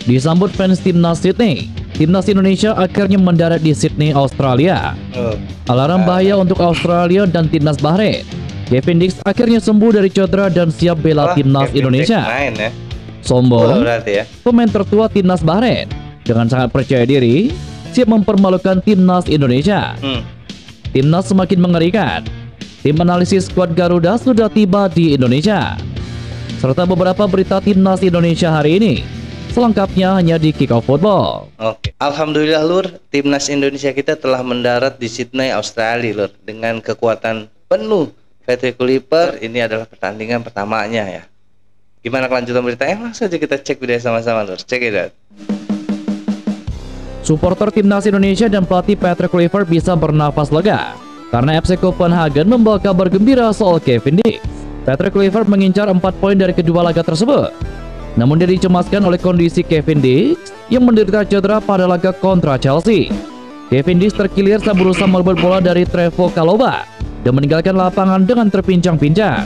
Disambut fans timnas Sydney, timnas Indonesia akhirnya mendarat di Sydney, Australia. Alarm bahaya untuk Australia dan timnas Bahrain. Kevin Dix akhirnya sembuh dari cedera dan siap bela timnas Indonesia. Ya. Sombong, pemain tertua timnas Bahrain dengan sangat percaya diri siap mempermalukan timnas Indonesia. Timnas semakin mengerikan. Tim analisis skuad Garuda sudah tiba di Indonesia. Serta beberapa berita timnas Indonesia hari ini. Selengkapnya hanya di Kick Off Football. Oke. Alhamdulillah Lur, timnas Indonesia kita telah mendarat di Sydney, Australia Lur, dengan kekuatan penuh. Patrick Kluivert, ini adalah pertandingan pertamanya ya. Gimana kelanjutan beritanya? Langsung saja kita cek video sama-sama Lur. Cek it out. Supporter timnas Indonesia dan pelatih Patrick Kluivert bisa bernafas lega karena FC Copenhagen membawa kabar gembira soal Kevin Dix. Patrick Kluivert mengincar 4 poin dari kedua laga tersebut. Namun dia dicemaskan oleh kondisi Kevin Dix yang menderita cedera pada laga kontra Chelsea. Kevin Dix terkilir saat berusaha merebut bola dari Trevoh Chalobah dan meninggalkan lapangan dengan terpincang-pincang.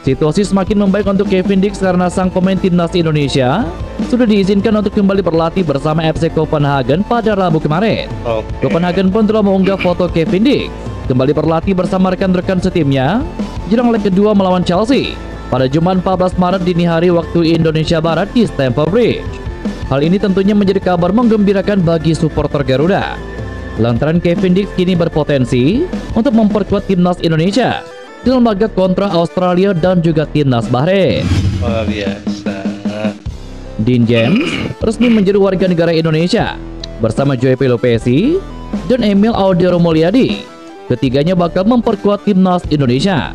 Situasi semakin membaik untuk Kevin Dix karena sang pemain timnas Indonesia sudah diizinkan untuk kembali berlatih bersama FC Copenhagen pada Rabu kemarin. Copenhagen pun telah mengunggah foto Kevin Dix kembali berlatih bersama rekan-rekan setimnya jelang leg kedua melawan Chelsea pada Jumat 14 Maret dini hari waktu Indonesia Barat di Stamford Bridge. Hal ini tentunya menjadi kabar menggembirakan bagi supporter Garuda. Lantaran Kevin Dix kini berpotensi untuk memperkuat timnas Indonesia dalam laga kontra Australia dan juga timnas Bahrain. Wah, biasa. Dean James resmi menjadi warga negara Indonesia bersama Joey Pelopesi dan Emil Audero Mulyadi. Ketiganya bakal memperkuat timnas Indonesia.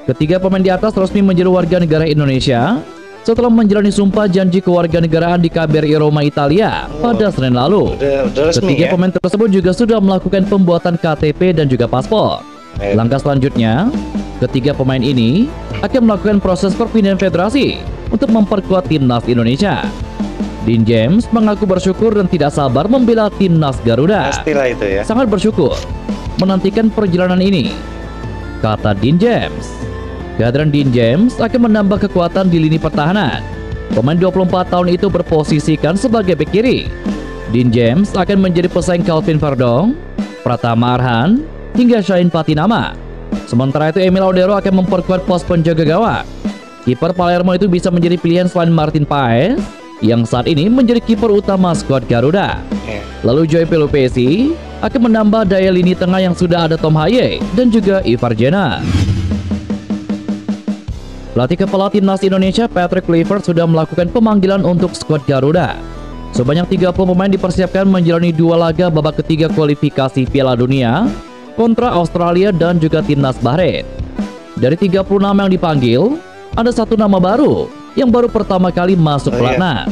Ketiga pemain di atas resmi menjadi warga negara Indonesia setelah menjalani sumpah janji kewarganegaraan di KBRI Roma, Italia pada Senin lalu. Ketiga pemain tersebut juga sudah melakukan pembuatan KTP dan juga paspor. Langkah selanjutnya, ketiga pemain ini akan melakukan proses perpindahan federasi untuk memperkuat timnas Indonesia. Dean James mengaku bersyukur dan tidak sabar membela timnas Garuda. Pastilah itu ya. Sangat bersyukur menantikan perjalanan ini, kata Dean James. Kehadiran Dean James akan menambah kekuatan di lini pertahanan. Pemain 24 tahun itu berposisikan sebagai bek kiri. Dean James akan menjadi pesaing Calvin Verdong, Pratama Arhan, hingga Shaheen Patinama. Sementara itu Emil Audero akan memperkuat pos penjaga gawang. Kiper Palermo itu bisa menjadi pilihan selain Martin Paes yang saat ini menjadi kiper utama skuad Garuda. Lalu Joey Pelopesi akan menambah daya lini tengah yang sudah ada Tom Haye dan juga Ivar Jena. Pelatih kepala timnas Indonesia Patrick Kluivert sudah melakukan pemanggilan untuk skuad Garuda. Sebanyak 30 pemain dipersiapkan menjalani 2 laga babak ketiga kualifikasi Piala Dunia kontra Australia dan juga timnas Bahrain. Dari 30 nama yang dipanggil, ada 1 nama baru yang baru pertama kali masuk pelatnas.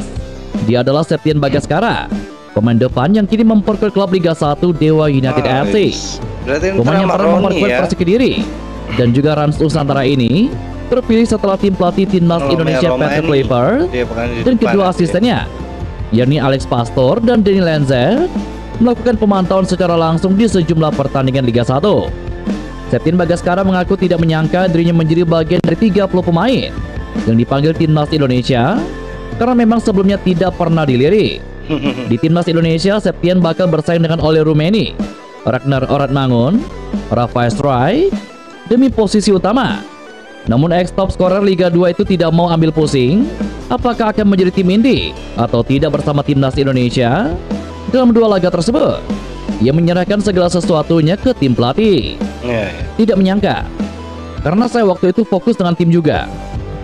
Dia adalah Septian Bagaskara, pemain depan yang kini memperkuat klub Liga 1 Dewa United FC. Pemain yang pernah memperkuat Persik Kediri dan juga Rans Nusantara ini terpilih setelah tim pelatih timnas Indonesia Patrick Kluivert dan kedua asistennya, yakni Alex Pastor dan Denny Lenzer, melakukan pemantauan secara langsung di sejumlah pertandingan Liga 1. Septian Bagaskara mengaku tidak menyangka dirinya menjadi bagian dari 30 pemain yang dipanggil timnas Indonesia karena memang sebelumnya tidak pernah dilirik. Di timnas Indonesia, Septian bakal bersaing dengan Ole Rumeni, Ragnar Oratmangun, Rafael Struijk demi posisi utama. Namun ex-top scorer Liga 2 itu tidak mau ambil pusing apakah akan menjadi tim inti atau tidak bersama timnas Indonesia dalam 2 laga tersebut. Ia menyerahkan segala sesuatunya ke tim pelatih. Tidak menyangka, karena saya waktu itu fokus dengan tim juga.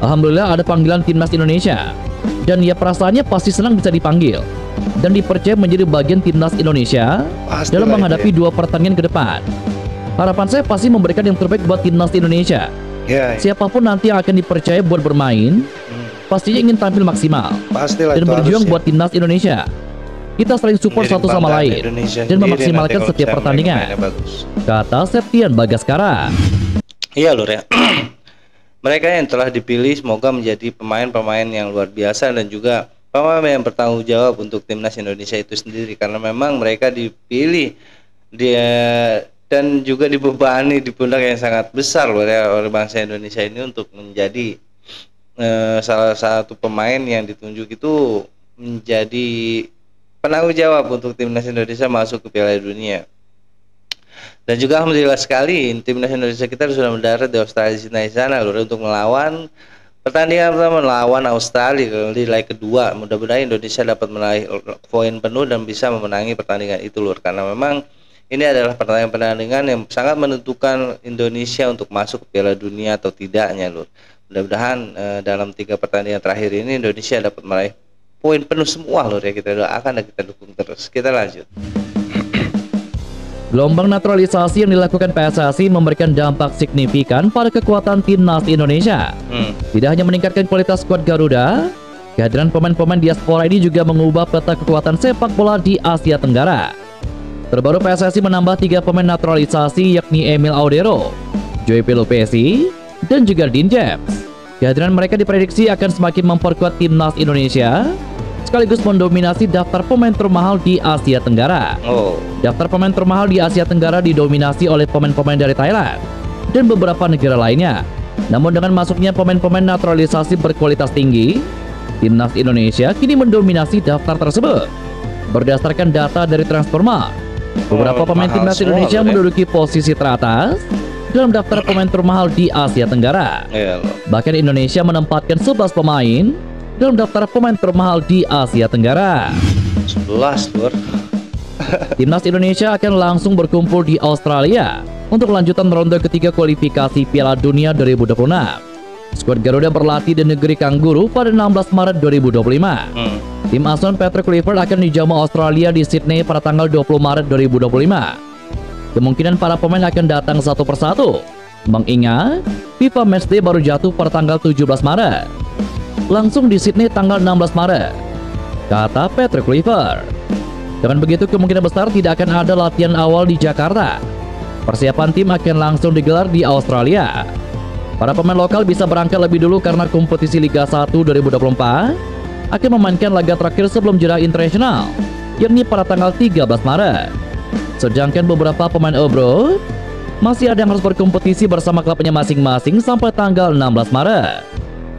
Alhamdulillah ada panggilan timnas Indonesia, dan ya perasaannya pasti senang bisa dipanggil dan dipercaya menjadi bagian timnas Indonesia dalam menghadapi 2 pertandingan ke depan. Harapan saya pasti memberikan yang terbaik buat timnas Indonesia. Siapapun nanti yang akan dipercaya buat bermain, pastinya ingin tampil maksimal dan berjuang buat timnas Indonesia. Kita saling support satu sama lain dan memaksimalkan setiap pertandingan, kata Septian Bagaskara. Iya Lur ya. Mereka yang telah dipilih semoga menjadi pemain-pemain yang luar biasa dan juga pemain yang bertanggung jawab untuk timnas Indonesia itu sendiri, karena memang mereka dipilih dan juga dibebani di pundak yang sangat besar oleh bangsa Indonesia ini untuk menjadi salah satu pemain yang ditunjuk itu menjadi penanggung jawab untuk timnas Indonesia masuk ke Piala Dunia. Dan juga alhamdulillah sekali timnas Indonesia kita sudah mendarat di Australia di sana loh, untuk melawan pertandingan pertama melawan Australia di leg kedua. Mudah-mudahan Indonesia dapat meraih poin penuh dan bisa memenangi pertandingan itu lur, karena memang ini adalah pertandingan yang sangat menentukan Indonesia untuk masuk ke Piala Dunia atau tidaknya lur. Mudah-mudahan dalam 3 pertandingan terakhir ini Indonesia dapat meraih poin penuh semua lur ya, kita doakan dan kita dukung terus. Kita lanjut. Gelombang naturalisasi yang dilakukan PSSI memberikan dampak signifikan pada kekuatan timnas Indonesia. Tidak hanya meningkatkan kualitas skuad Garuda, kehadiran pemain-pemain diaspora ini juga mengubah peta kekuatan sepak bola di Asia Tenggara. Terbaru PSSI menambah 3 pemain naturalisasi yakni Emil Audero, Joey Pelupesi, dan juga Dean James. Kehadiran mereka diprediksi akan semakin memperkuat timnas Indonesia, sekaligus mendominasi daftar pemain termahal di Asia Tenggara. Daftar pemain termahal di Asia Tenggara didominasi oleh pemain-pemain dari Thailand dan beberapa negara lainnya. Namun dengan masuknya pemain-pemain naturalisasi berkualitas tinggi, timnas Indonesia kini mendominasi daftar tersebut. Berdasarkan data dari Transfermarkt, beberapa pemain timnas Indonesia menduduki posisi teratas dalam daftar pemain termahal di Asia Tenggara. Bahkan Indonesia menempatkan 11 pemain dalam daftar pemain termahal di Asia Tenggara. 11 lur. Timnas Indonesia akan langsung berkumpul di Australia untuk lanjutan ronde ketiga kualifikasi Piala Dunia 2026. Skuad Garuda berlatih di negeri Kangguru pada 16 Maret 2025. Tim asuhan Patrick Kluivert akan dijamu Australia di Sydney pada tanggal 20 Maret 2025. Kemungkinan para pemain akan datang satu persatu, mengingat FIFA Matchday baru jatuh pada tanggal 17 Maret. Langsung di Sydney tanggal 16 Maret, kata Patrick Kluivert. Dengan begitu kemungkinan besar tidak akan ada latihan awal di Jakarta. Persiapan tim akan langsung digelar di Australia. Para pemain lokal bisa berangkat lebih dulu karena kompetisi Liga 1 2024 akan memainkan laga terakhir sebelum jeda internasional, yakni pada tanggal 13 Maret. Sedangkan beberapa pemain Obro masih ada yang harus berkompetisi bersama klubnya masing-masing sampai tanggal 16 Maret.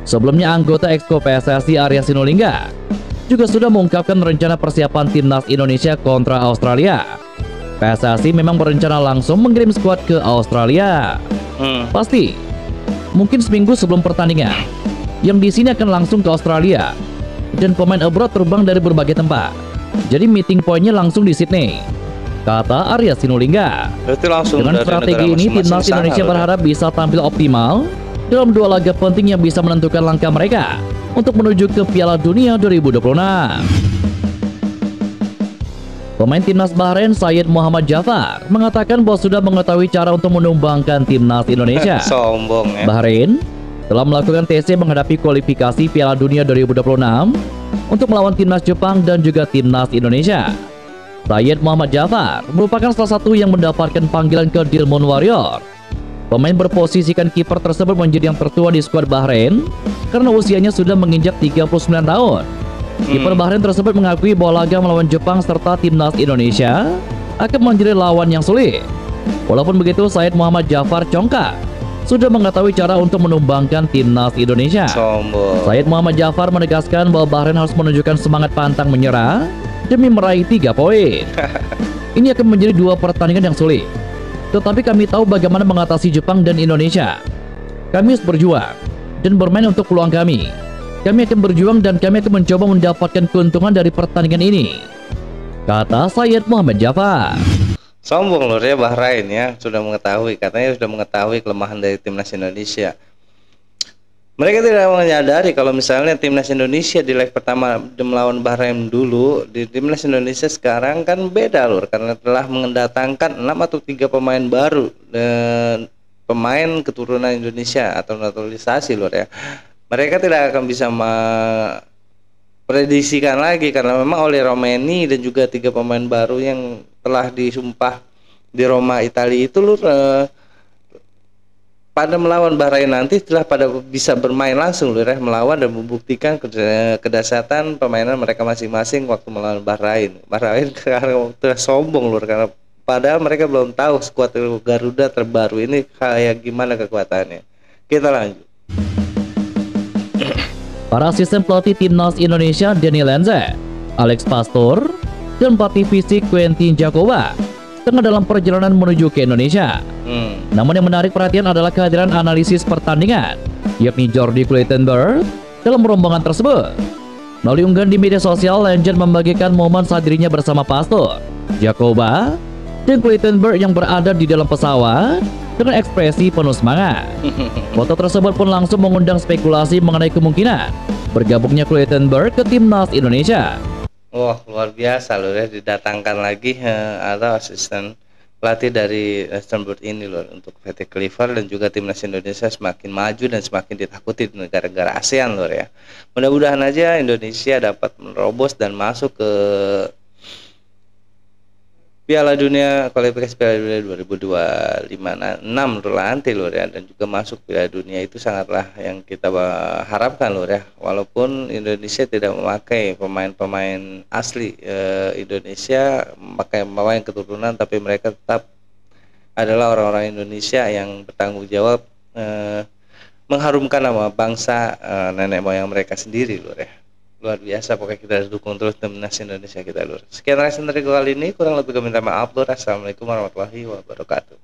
Sebelumnya anggota Exco PSSI Arya Sinulinga juga sudah mengungkapkan rencana persiapan timnas Indonesia kontra Australia. PSSI memang berencana langsung mengirim skuad ke Australia. Pasti, mungkin seminggu sebelum pertandingan. Yang di sini akan langsung ke Australia, dan pemain abroad terbang dari berbagai tempat. Jadi meeting pointnya langsung di Sydney, kata Arya Sinulinga. Dengan strategi ini, timnas Indonesia berharap bisa tampil optimal dalam 2 laga penting yang bisa menentukan langkah mereka untuk menuju ke Piala Dunia 2026. Pemain timnas Bahrain Syed Muhammad Jafar mengatakan bahwa sudah mengetahui cara untuk menumbangkan timnas Indonesia. Sombong ya. Bahrain telah melakukan TC menghadapi kualifikasi Piala Dunia 2026 untuk melawan timnas Jepang dan juga timnas Indonesia. Syed Muhammad Jafar merupakan salah satu yang mendapatkan panggilan ke Dilmun Warrior. Pemain berposisikan kiper tersebut menjadi yang tertua di skuad Bahrain karena usianya sudah menginjak 39 tahun. Kiper Bahrain tersebut mengakui bahwa laga melawan Jepang serta timnas Indonesia akan menjadi lawan yang sulit. Walaupun begitu, Syed Muhammad Jafar congkak sudah mengetahui cara untuk menumbangkan timnas Indonesia. Syed Muhammad Jafar menegaskan bahwa Bahrain harus menunjukkan semangat pantang menyerah demi meraih 3 poin. Ini akan menjadi 2 pertandingan yang sulit. Tetapi kami tahu bagaimana mengatasi Jepang dan Indonesia. Kami harus berjuang dan bermain untuk peluang kami. Kami akan berjuang dan kami akan mencoba mendapatkan keuntungan dari pertandingan ini, kata Syed Muhammad Jafar. Sombong loh ya Bahrain ya, katanya sudah mengetahui kelemahan dari timnas Indonesia. Mereka tidak menyadari kalau misalnya timnas Indonesia di leg pertama melawan Bahrain dulu, di timnas Indonesia sekarang kan beda loh, karena telah mendatangkan 6 atau 3 pemain baru dan pemain keturunan Indonesia atau naturalisasi loh ya. Mereka tidak akan bisa prediksikan lagi karena memang oleh Romeni dan juga 3 pemain baru yang telah disumpah di Roma Italia itu loh, pada melawan Bahrain nanti telah pada bisa bermain langsung loh ya, melawan dan membuktikan kedasatan permainan mereka masing-masing waktu melawan Bahrain. Bahrain sekarang sombong loh karena padahal mereka belum tahu skuad Garuda terbaru ini kayak gimana kekuatannya. Kita lanjut. Para asisten pelatih timnas Indonesia Denny Lenze, Alex Pastor, dan pelatih fisik Quentin Jacoba tengah dalam perjalanan menuju ke Indonesia. Namun yang menarik perhatian adalah kehadiran analisis pertandingan, yakni Jordi Clayton-Bird dalam rombongan tersebut. Melalui unggahan di media sosial, Legend membagikan momen saat dirinya bersama Pastor, Jacoba, dan Clayton-Bird yang berada di dalam pesawat dengan ekspresi penuh semangat. Foto tersebut pun langsung mengundang spekulasi mengenai kemungkinan bergabungnya Clayton-Bird ke timnas Indonesia. Wah, luar biasa loh ya, didatangkan lagi atau asisten pelatih dari Bird ini loh untuk PT Cliver, dan juga timnas Indonesia semakin maju dan semakin ditakuti di negara-negara ASEAN loh ya. Mudah-mudahan aja Indonesia dapat menerobos dan masuk ke Piala Dunia, kualifikasi Piala Dunia 2026 nanti lur ya, dan juga masuk Piala Dunia itu sangatlah yang kita harapkan lur ya. Walaupun Indonesia tidak memakai pemain-pemain asli Indonesia, memakai pemain keturunan, tapi mereka tetap adalah orang-orang Indonesia yang bertanggung jawab mengharumkan nama bangsa nenek moyang mereka sendiri lur ya. Luar biasa, pokoknya kita harus dukung terus timnas Indonesia kita lur. Sekian dari gue kali ini, kurang lebih kami minta maaf lur. Assalamualaikum warahmatullahi wabarakatuh.